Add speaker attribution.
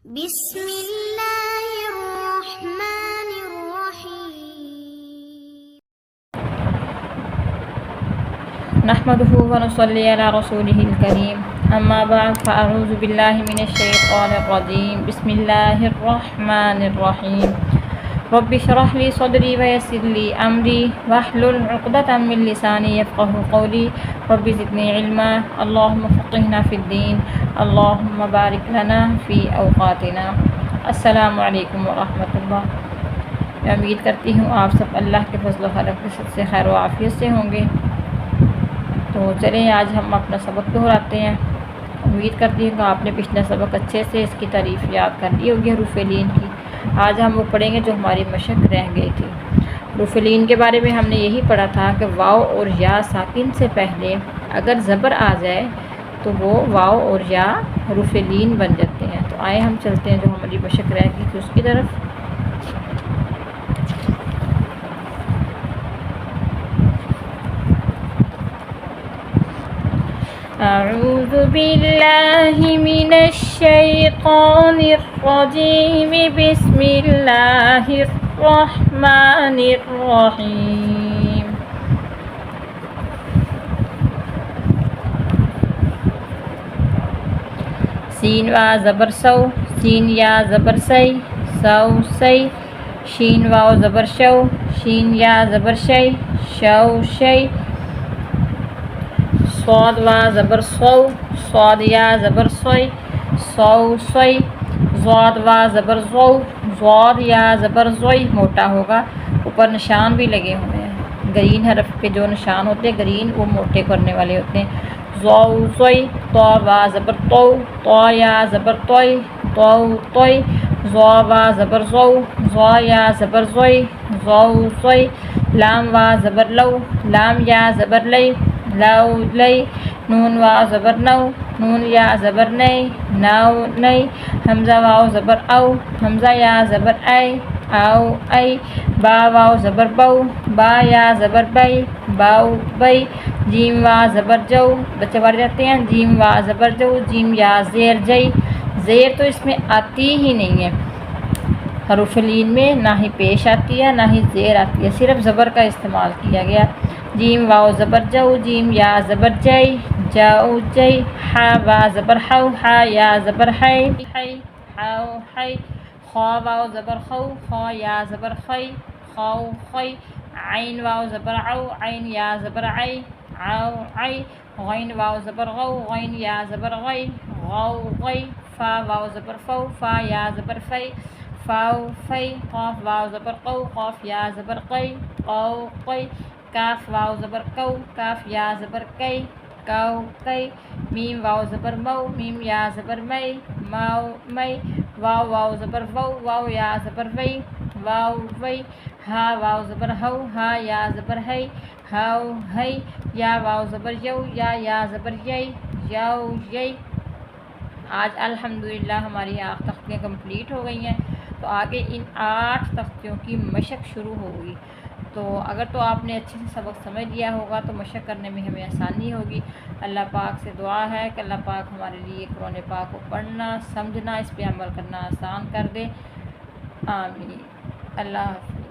Speaker 1: بسم اللہ الرحمن الرحیم
Speaker 2: نحمده ونصلي على رسوله الكريم اما بعد فاعوذ بالله من الشيطان الرجيم بسم الله الرحمن الرحيم رب اشرح لي صدري ويسر لي امري واحلل عقدة من لساني يفقهوا قولي رب زدني علما اللهم فقهنا في الدين اللهم بارك لنا في اوقاتنا۔ السلام علیکم ورحمۃ اللہ۔ میں امید کرتی ہوں آپ سب اللہ کے فضل و کرم سے خیر و عافیت سے ہوں گے۔ تو چلیں آج ہم اپنا سبق دہراتے ہیں۔ امید کرتی ہوں کہ آپ نے پچھلا سبق اچھے سے اس کی تعریف یاد کر لی ہوگی حروف لین کی۔ آج ہم وہ پڑھیں گے جو ہماری مشق رہ گئی تھی۔ حروف لین کے بارے میں ہم نے یہی پڑھا تھا کہ واو اور یا ساکن سے پہلے اگر زبر آ جائے تو وہ واو اور یا حروف لین بن جاتے ہیں۔ تو آئے ہم چلتے ہیں جو ہماری مشق رہ گئی تھی اس کی طرف۔ اعوذ باللہ من الشیطان الرجیم بسم اللہ الرحمن الرحیم۔ سین وا زبر سو، سین یا زبر سی، سو سی۔ شین واو زبر شو، شین یا زبر شی، شو شی۔ صاد وا زبر سو، صاد یا زبر سوئی، سو سوئی۔ ضاد وا زبر زو، ضاد یا زبر زوئی، موٹا ہوگا، اوپر نشان بھی لگے ہوئے ہیں۔ گرین حرف کے جو نشان ہوتے ہیں گرین وہ موٹے کرنے والے ہوتے ہیں۔ زو زوئی۔ تو وا زبر تو، تو یا زبر توئی، تو توئی۔ زو وا زبر زو، زو یا زبر زوئی، زو زوئی۔ لام وا زبر لو، لام یا زبر لئی، لو لئی۔ نون وا زبر نو، نون یا زبر نئی، نو نئی۔ حمزہ واو زبر او، حمزہ یا زبر اے، او ائی۔ با واو زبر بو، با یا زبر بئی، باؤ بئی۔ جیم وا زبر جو، بچے پڑھ جاتے ہیں، جیم وا زبر جو، جیم یا زیر جئی۔ زیر تو اس میں آتی ہی نہیں ہے حروف لین میں، نہ ہی پیش آتی ہے نہ ہی زیر آتی ہے، صرف زبر کا استعمال کیا گیا۔ جیم واو زبر جو، جیم یا زبر جئی، جو جئی۔ ہا وا زبر ہو، ہا یا زبر ہے، ہو ہے۔ خا واو زبر خو، خا یا زبر خی، خو خی۔ عین واو زبر عو، عین یا زبر عی، عو عی۔ غین واو زبر غو، غین یا زبر غی، غو غی۔ فا واو زبر فو، فا یا زبر فی، فاؤ فی۔ قاف واو زبر قو، قاف یا زبر قی، قو قی۔ کاف واو زبر کو، کاف یا زبر کئی، کو کئی۔ میم واو زبر مو، میم یا زبر مئی، مو مئی۔ واو واو زبر وو، واو یا زبر وئی، واو وئی۔ ہا واو زبر ہو، ہا یا زبر ہئی، ہو ہئی۔ یا واو زبر یو، یا زبر یئی، یو یئی۔ آج الحمدللہ ہماری 8 تختیاں کمپلیٹ ہو گئی ہیں۔ تو آگے ان 8 تختیوں کی مشق شروع ہوگی۔ تو اگر تو آپ نے اچھے سے سبق سمجھ لیا ہوگا تو مشق کرنے میں ہمیں آسانی ہوگی۔ اللہ پاک سے دعا ہے کہ اللہ پاک ہمارے لیے قرآن پاک کو پڑھنا، سمجھنا، اس پہ عمل کرنا آسان کر دے۔ آمین۔ اللہ حافظ۔